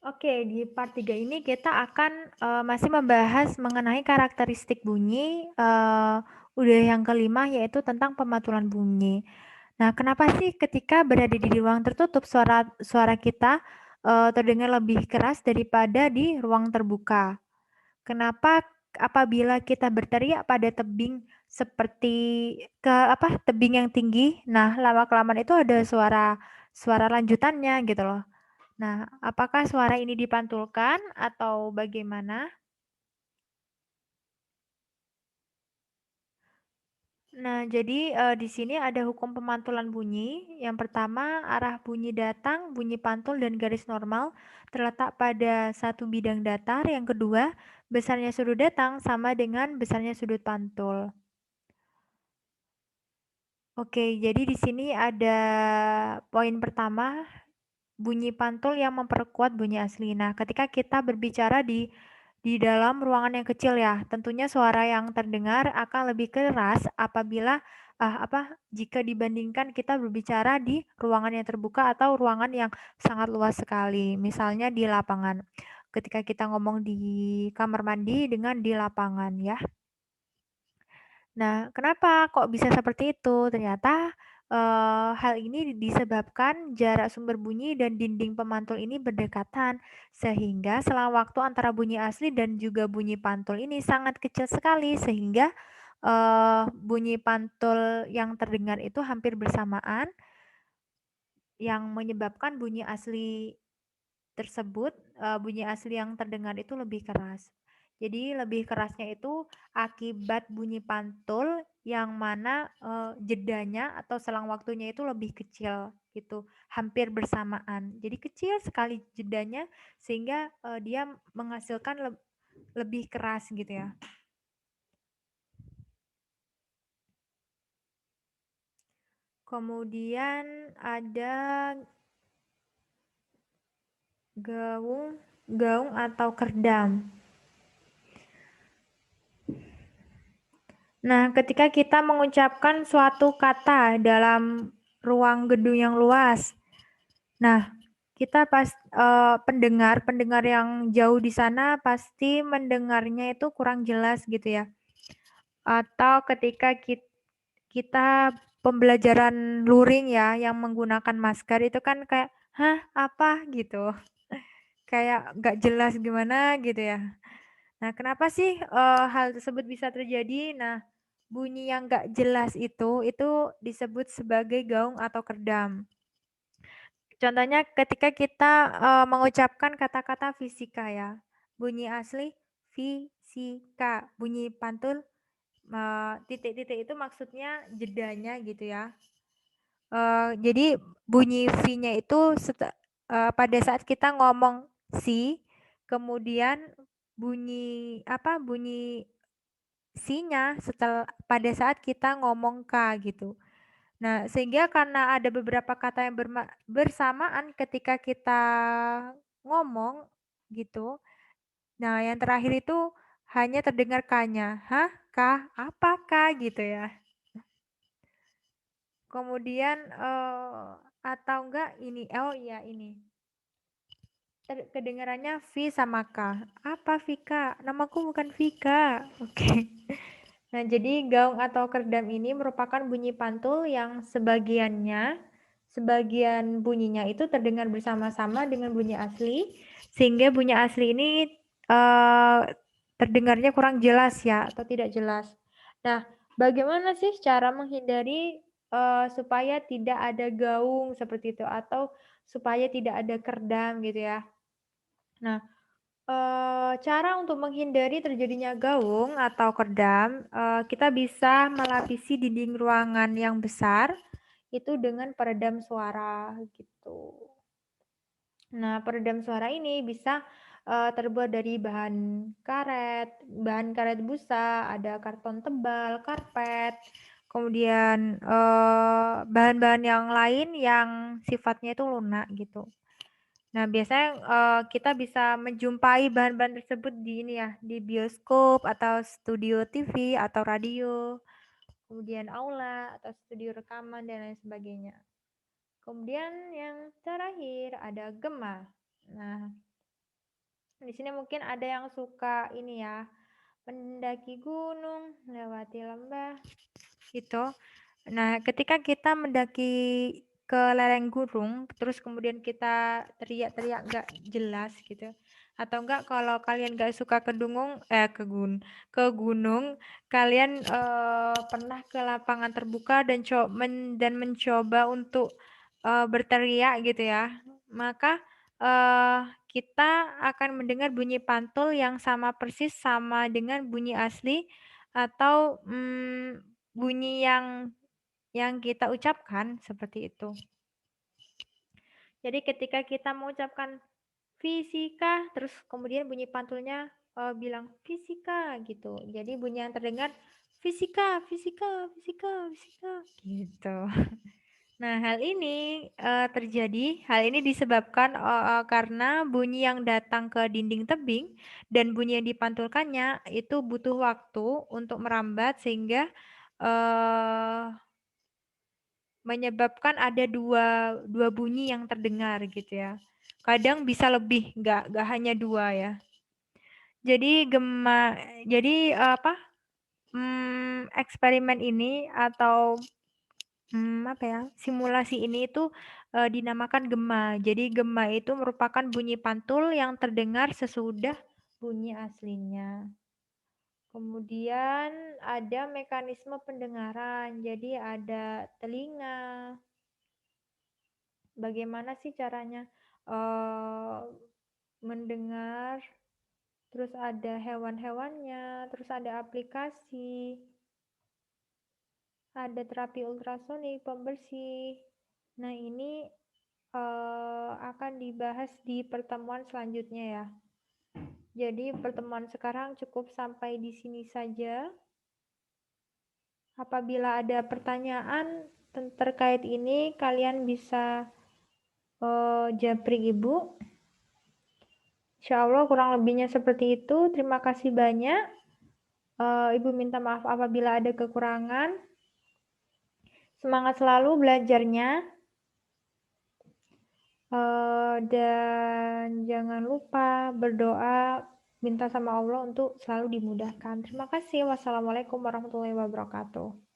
Oke, di part 3 ini kita akan, masih membahas mengenai karakteristik bunyi, udah yang kelima yaitu tentang pemantulan bunyi. Nah, kenapa sih ketika berada di ruang tertutup suara suara kita, terdengar lebih keras daripada di ruang terbuka? Kenapa apabila kita berteriak pada tebing seperti tebing yang tinggi, nah lama-kelamaan itu ada suara suara lanjutannya gitu loh. Nah, apakah suara ini dipantulkan atau bagaimana? Nah, jadi, di sini ada hukum pemantulan bunyi. Yang pertama, arah bunyi datang, bunyi pantul dan garis normal terletak pada satu bidang datar. Yang kedua, besarnya sudut datang sama dengan besarnya sudut pantul. Oke, jadi di sini ada poin pertama, bunyi pantul yang memperkuat bunyi asli. Nah, ketika kita berbicara di dalam ruangan yang kecil ya, tentunya suara yang terdengar akan lebih keras apabila jika dibandingkan kita berbicara di ruangan yang terbuka atau ruangan yang sangat luas sekali. Misalnya di lapangan. Ketika kita ngomong di kamar mandi dengan di lapangan ya. Nah, kenapa kok bisa seperti itu? Ternyata, hal ini disebabkan jarak sumber bunyi dan dinding pemantul ini berdekatan, sehingga selang waktu antara bunyi asli dan juga bunyi pantul ini sangat kecil sekali, sehingga, bunyi pantul yang terdengar itu hampir bersamaan, yang menyebabkan bunyi asli tersebut, bunyi asli yang terdengar itu lebih keras. Jadi lebih kerasnya itu akibat bunyi pantul yang mana, jedanya atau selang waktunya itu lebih kecil gitu, hampir bersamaan. Jadi kecil sekali jedanya sehingga, dia menghasilkan lebih keras gitu ya. Kemudian ada gaung gaung atau kerdam. Nah, ketika kita mengucapkan suatu kata dalam ruang gedung yang luas, nah, kita pendengar yang jauh di sana pasti mendengarnya itu kurang jelas gitu ya. Atau ketika kita pembelajaran luring ya, yang menggunakan masker itu kan kayak, "Hah, apa?" gitu. Kayak nggak jelas gimana gitu ya. Nah, kenapa sih, hal tersebut bisa terjadi? Nah, bunyi yang nggak jelas itu disebut sebagai gaung atau kerdam. Contohnya ketika kita, mengucapkan kata-kata fisika ya, bunyi asli fisika, bunyi pantul, titik-titik itu maksudnya jedanya gitu ya. Jadi bunyi V-nya itu pada saat kita ngomong si, kemudian bunyi si-nya pada saat kita ngomong K gitu. Nah, sehingga karena ada beberapa kata yang bersamaan ketika kita ngomong gitu. Nah, yang terakhir itu hanya terdengar K-nya. Hah? Kah? Apa kah? Gitu ya. Kemudian atau enggak ini, oh iya ini. Kedengarannya V sama K. Apa Vika? Namaku bukan Vika. Oke. Nah, jadi gaung atau kerdam ini merupakan bunyi pantul yang sebagian bunyinya itu terdengar bersama-sama dengan bunyi asli, sehingga bunyi asli ini eh, terdengarnya kurang jelas ya, atau tidak jelas. Nah, bagaimana sih cara menghindari supaya tidak ada gaung seperti itu, atau supaya tidak ada kerdam gitu ya? Nah, cara untuk menghindari terjadinya gaung atau kerdam, kita bisa melapisi dinding ruangan yang besar itu dengan peredam suara gitu. Nah, peredam suara ini bisa terbuat dari bahan karet busa, ada karton tebal, karpet, kemudian bahan-bahan yang lain yang sifatnya itu lunak gitu. Nah, biasanya, kita bisa menjumpai bahan-bahan tersebut di ini ya, di bioskop atau studio TV atau radio, kemudian aula atau studio rekaman dan lain sebagainya. Kemudian yang terakhir ada gema. Nah, Di sini mungkin ada yang suka ini ya, mendaki gunung, melewati lembah, gitu. Nah, ketika kita mendaki ke lereng gunung, terus kemudian kita teriak-teriak nggak jelas gitu, atau enggak kalau kalian nggak suka ke gunung, kalian pernah ke lapangan terbuka dan mencoba untuk berteriak gitu ya, maka kita akan mendengar bunyi pantul yang sama persis sama dengan bunyi asli atau bunyi yang kita ucapkan seperti itu. Jadi ketika kita mengucapkan fisika, terus kemudian bunyi pantulnya bilang fisika gitu. Jadi bunyi yang terdengar fisika, fisika, fisika, fisika gitu. Nah, hal ini disebabkan karena bunyi yang datang ke dinding tebing dan bunyi yang dipantulkannya itu butuh waktu untuk merambat sehingga eh, menyebabkan ada dua bunyi yang terdengar gitu ya. Kadang bisa lebih, nggak hanya dua ya. Jadi eksperimen ini atau apa ya, simulasi ini itu dinamakan gema. Jadi gema itu merupakan bunyi pantul yang terdengar sesudah bunyi aslinya. Kemudian ada mekanisme pendengaran. Jadi ada telinga. Bagaimana sih caranya mendengar, terus ada hewan-hewannya, terus ada aplikasi, ada terapi ultrasonik, pembersih. Nah, ini akan dibahas di pertemuan selanjutnya ya. Jadi pertemuan sekarang cukup sampai di sini saja. Apabila ada pertanyaan terkait ini, kalian bisa japri Ibu. Insya Allah kurang lebihnya seperti itu. Terima kasih banyak. Ibu minta maaf apabila ada kekurangan. Semangat selalu belajarnya. Dan jangan lupa berdoa, minta sama Allah untuk selalu dimudahkan. Terima kasih. Wassalamualaikum warahmatullahi wabarakatuh.